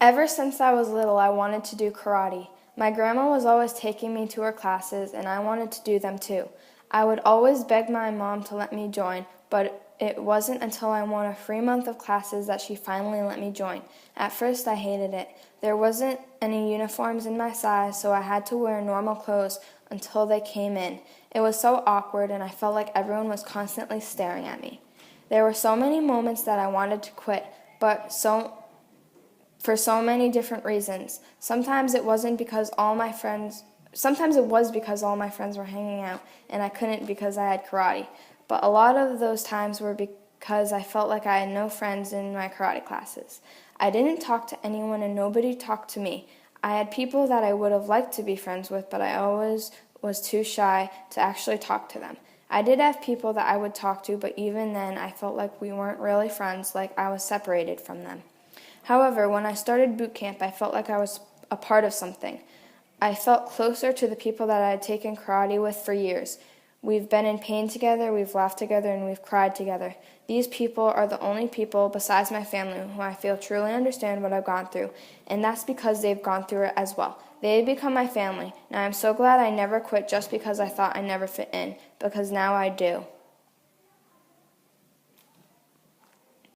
Ever since I was little, I wanted to do karate. My grandma was always taking me to her classes, and I wanted to do them too. I would always beg my mom to let me join, but it wasn't until I won a free month of classes that she finally let me join. At first, I hated it. There wasn't any uniforms in my size, so I had to wear normal clothes until they came in. It was so awkward, and I felt like everyone was constantly staring at me. There were so many moments that I wanted to quit, for so many different reasons. Sometimes it was because all my friends were hanging out and I couldn't because I had karate. But a lot of those times were because I felt like I had no friends in my karate classes. I didn't talk to anyone and nobody talked to me. I had people that I would have liked to be friends with, but I always was too shy to actually talk to them. I did have people that I would talk to, but even then I felt like we weren't really friends, like I was separated from them. However, when I started boot camp, I felt like I was a part of something. I felt closer to the people that I had taken karate with for years. We've been in pain together, we've laughed together, and we've cried together. These people are the only people, besides my family, who I feel truly understand what I've gone through, and that's because they've gone through it as well. They have become my family, and I am so glad I never quit just because I thought I never fit in, because now I do.